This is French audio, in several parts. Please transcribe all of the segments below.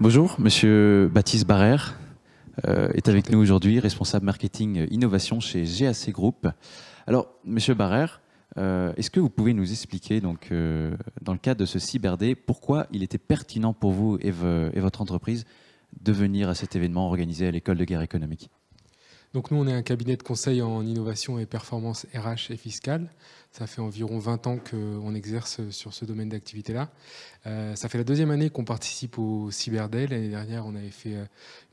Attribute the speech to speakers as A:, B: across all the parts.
A: Bonjour, Monsieur Baptiste Barrère est avec nous aujourd'hui, responsable marketing innovation chez GAC Group. Alors, Monsieur Barrère, est-ce que vous pouvez nous expliquer, dans le cadre de ce CyberDay, pourquoi il était pertinent pour vous et votre entreprise de venir à cet événement organisé à l'École de guerre économique?
B: Donc nous, on est un cabinet de conseil en innovation et performance RH et fiscale. Ça fait environ 20 ans qu'on exerce sur ce domaine d'activité-là. Ça fait la deuxième année qu'on participe au CyberDay. L'année dernière, on avait fait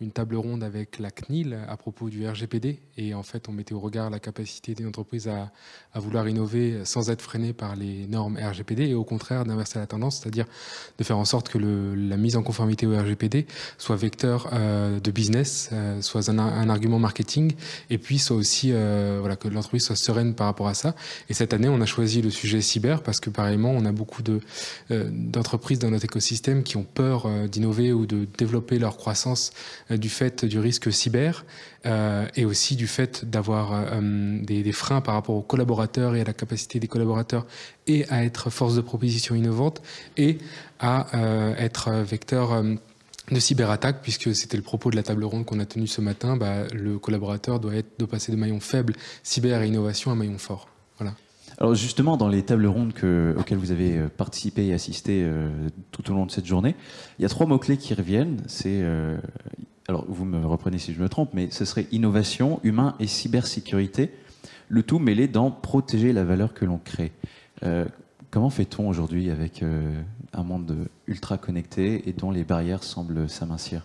B: une table ronde avec la CNIL à propos du RGPD. Et en fait, on mettait au regard la capacité des entreprises à vouloir innover sans être freinées par les normes RGPD et au contraire d'inverser la tendance, c'est-à-dire de faire en sorte que la mise en conformité au RGPD soit vecteur de business, soit un argument marketing et puis soit aussi que l'entreprise soit sereine par rapport à ça. Et cette année, on a choisi le sujet cyber parce que pareillement, on a beaucoup d'entreprises dans notre écosystème qui ont peur d'innover ou de développer leur croissance du fait du risque cyber et aussi du fait d'avoir des freins par rapport aux collaborateurs et à la capacité des collaborateurs et à être force de proposition innovante et à être vecteur de cyberattaque, puisque c'était le propos de la table ronde qu'on a tenue ce matin. Le collaborateur doit passer de maillon faible cyber et innovation à maillon fort. Voilà.
A: Alors justement, dans les tables rondes auxquelles vous avez participé et assisté tout au long de cette journée, il y a 3 mots-clés qui reviennent. Alors vous me reprenez si je me trompe, mais ce serait innovation, humain et cybersécurité, le tout mêlé dans protéger la valeur que l'on crée. Comment fait-on aujourd'hui avec un monde ultra connecté et dont les barrières semblent s'amincir?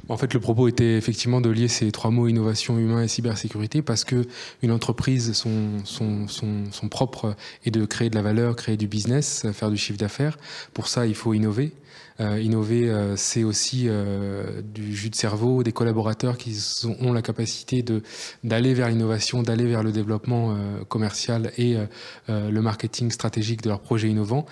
B: En fait, le propos était effectivement de lier ces 3 mots, innovation, humain et cybersécurité, parce que une entreprise, son propre est de créer de la valeur, créer du business, faire du chiffre d'affaires. Pour ça, il faut innover. Innover, c'est aussi du jus de cerveau, des collaborateurs qui ont la capacité d'aller vers l'innovation, d'aller vers le développement commercial et le marketing stratégique de leurs projets innovants.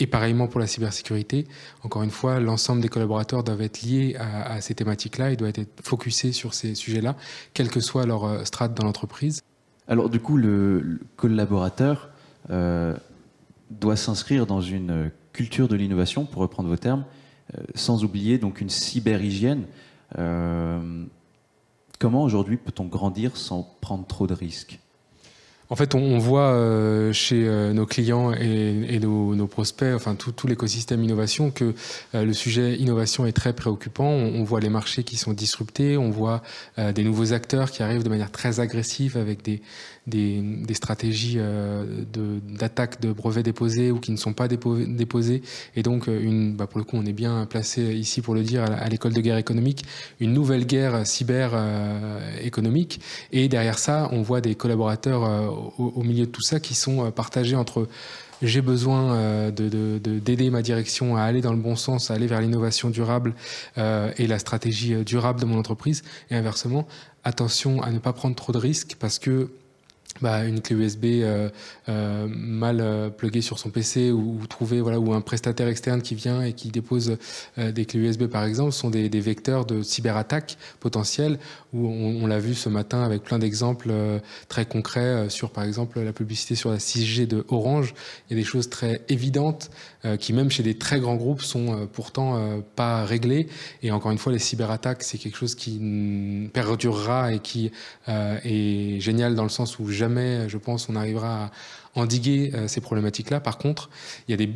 B: Et pareillement pour la cybersécurité, encore une fois, l'ensemble des collaborateurs doivent être liés à ces thématiques-là, ils doivent être focusés sur ces sujets-là, quelle que soit leur strate dans l'entreprise.
A: Alors du coup, le collaborateur doit s'inscrire dans une culture de l'innovation, pour reprendre vos termes, sans oublier donc une cyberhygiène. Comment aujourd'hui peut-on grandir sans prendre trop de risques?
B: En fait, on voit chez nos clients et nos prospects, enfin tout l'écosystème innovation, que le sujet innovation est très préoccupant. On voit les marchés qui sont disruptés, on voit des nouveaux acteurs qui arrivent de manière très agressive avec des stratégies d'attaque de brevets déposés ou qui ne sont pas déposés. Et donc, pour le coup, on est bien placé ici pour le dire à l'école de guerre économique, une nouvelle guerre cyber économique. Et derrière ça, on voit des collaborateurs au milieu de tout ça qui sont partagés entre j'ai besoin d'aider ma direction à aller dans le bon sens, à aller vers l'innovation durable et la stratégie durable de mon entreprise. Et inversement, attention à ne pas prendre trop de risques parce que une clé USB mal pluguée sur son PC ou un prestataire externe qui vient et qui dépose des clés USB par exemple sont des vecteurs de cyberattaques potentielles où on l'a vu ce matin avec plein d'exemples très concrets sur par exemple la publicité sur la 6G de Orange. Il y a des choses très évidentes qui même chez des très grands groupes sont pourtant pas réglées et encore une fois les cyberattaques c'est quelque chose qui perdurera et qui est génial dans le sens où jamais, je pense, on arrivera à endiguer ces problématiques-là. Par contre, il y a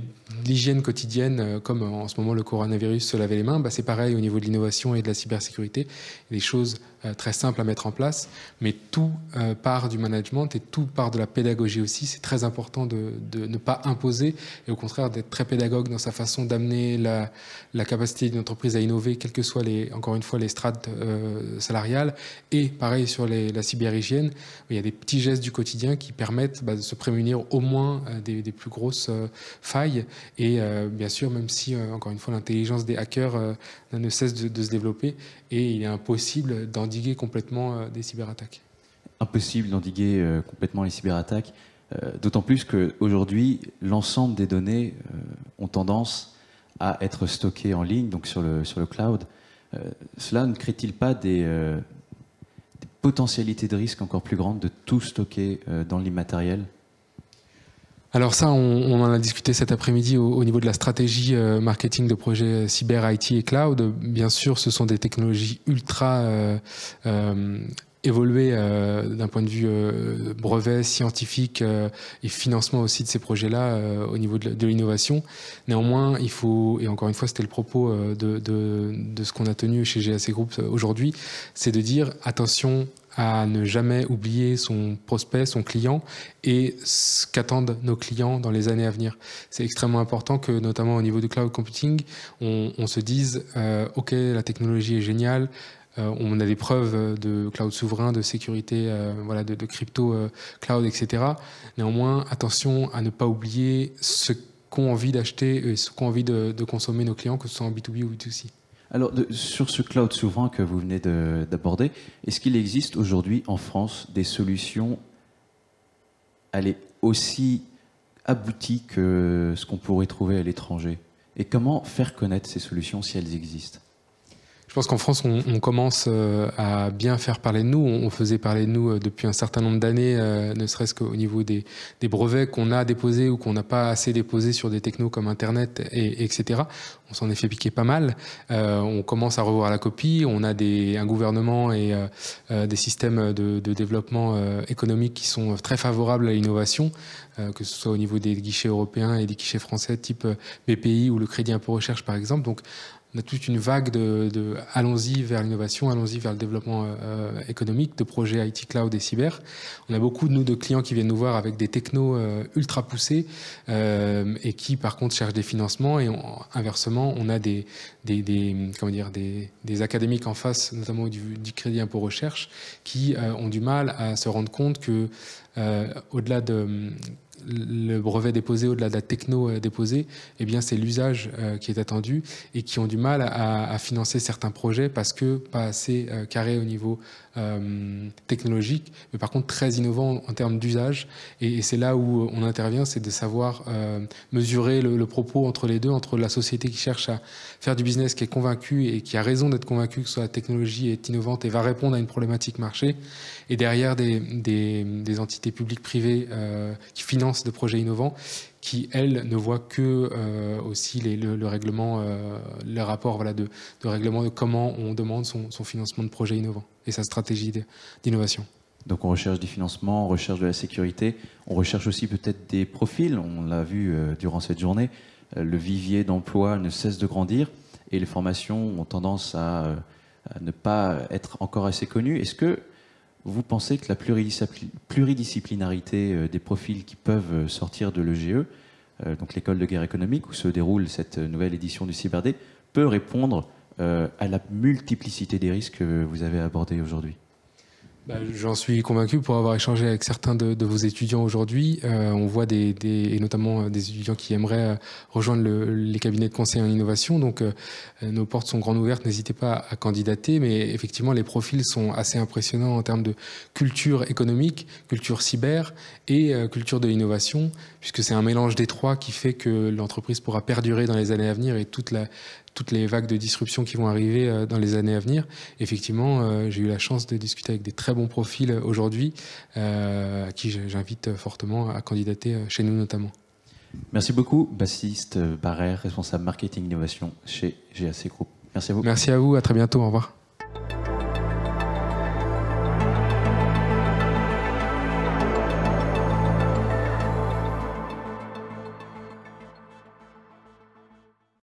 B: l'hygiène quotidienne, comme en ce moment le coronavirus, se laver les mains, c'est pareil au niveau de l'innovation et de la cybersécurité. Il y a des choses très simples à mettre en place, mais tout part du management et tout part de la pédagogie aussi. C'est très important de ne pas imposer et au contraire d'être très pédagogue dans sa façon d'amener la capacité d'une entreprise à innover, quelles que soient encore une fois les strates salariales. Et pareil sur la cyberhygiène, il y a des petits gestes du quotidien qui permettent de se prémunir au moins des plus grosses failles. Et bien sûr, même si, encore une fois, l'intelligence des hackers ne cesse de se développer et il est impossible d'endiguer complètement des cyberattaques.
A: Impossible d'endiguer complètement les cyberattaques, d'autant plus qu'aujourd'hui, l'ensemble des données ont tendance à être stockées en ligne, donc sur le cloud. Cela ne crée-t-il pas des potentialités de risque encore plus grandes de tout stocker dans l'immatériel?
B: Alors ça, on en a discuté cet après-midi au niveau de la stratégie marketing de projets cyber, IT et cloud. Bien sûr, ce sont des technologies ultra évoluées d'un point de vue brevet, scientifique et financement aussi de ces projets-là au niveau de l'innovation. Néanmoins, il faut, et encore une fois, c'était le propos de ce qu'on a tenu chez GAC Group aujourd'hui, c'est de dire attention à ne jamais oublier son prospect, son client et ce qu'attendent nos clients dans les années à venir. C'est extrêmement important que, notamment au niveau du cloud computing, on se dise ok, la technologie est géniale, on a des preuves de cloud souverain, de sécurité, voilà, de crypto cloud, etc. Néanmoins, attention à ne pas oublier ce qu'ont envie d'acheter et ce qu'ont envie de consommer nos clients, que ce soit en B2B ou B2C.
A: Alors, sur ce cloud souverain que vous venez d'aborder, est-ce qu'il existe aujourd'hui en France des solutions aussi abouties que ce qu'on pourrait trouver à l'étranger? Et comment faire connaître ces solutions si elles existent?
B: Je pense qu'en France, on commence à bien faire parler de nous. On faisait parler de nous depuis un certain nombre d'années, ne serait-ce qu'au niveau des brevets qu'on a déposés ou qu'on n'a pas assez déposés sur des technos comme Internet, etc. On s'en est fait piquer pas mal. On commence à revoir la copie. On a un gouvernement et des systèmes de développement économique qui sont très favorables à l'innovation, que ce soit au niveau des guichets européens et des guichets français type BPI ou le Crédit Impôt Recherche, par exemple. Donc, on a toute une vague allons-y vers l'innovation, allons-y vers le développement économique de projets IT, cloud et cyber. On a beaucoup de clients qui viennent nous voir avec des technos ultra poussés et qui par contre cherchent des financements, et inversement on a des académiques en face, notamment du Crédit Impôt Recherche, qui ont du mal à se rendre compte que au-delà de le brevet déposé, au-delà de la techno déposée, eh bien c'est l'usage qui est attendu, et qui ont du mal à financer certains projets parce que pas assez carré au niveau technologique, mais par contre très innovant en termes d'usage. Et c'est là où on intervient, c'est de savoir mesurer le propos entre les deux, entre la société qui cherche à faire du business, qui est convaincue et qui a raison d'être convaincue que la technologie est innovante et va répondre à une problématique marché, et derrière des entités publiques privées qui financent de projets innovants, qui, elles, ne voient que aussi le règlement, le rapport, voilà, de règlement de comment on demande son financement de projets innovants et sa stratégie d'innovation.
A: Donc on recherche des financements, on recherche de la sécurité, on recherche aussi peut-être des profils. On l'a vu durant cette journée, le vivier d'emploi ne cesse de grandir et les formations ont tendance à ne pas être encore assez connues. Est-ce que vous pensez que la pluridisciplinarité des profils qui peuvent sortir de l'EGE, donc l'école de guerre économique où se déroule cette nouvelle édition du CyberD, peut répondre à la multiplicité des risques que vous avez abordés aujourd'hui?
B: J'en suis convaincu pour avoir échangé avec certains de vos étudiants aujourd'hui. On voit et notamment des étudiants qui aimeraient rejoindre les cabinets de conseil en innovation. Donc nos portes sont grandes ouvertes, n'hésitez pas à candidater. Mais effectivement, les profils sont assez impressionnants en termes de culture économique, culture cyber et culture de l'innovation, puisque c'est un mélange des trois qui fait que l'entreprise pourra perdurer dans les années à venir, et toutes les vagues de disruption qui vont arriver dans les années à venir. Effectivement, j'ai eu la chance de discuter avec des très bons profils aujourd'hui, à qui j'invite fortement à candidater chez nous notamment.
A: Merci beaucoup, Baptiste Barrère, responsable marketing innovation chez GAC Group. Merci à vous.
B: Merci à vous, à très bientôt, au revoir.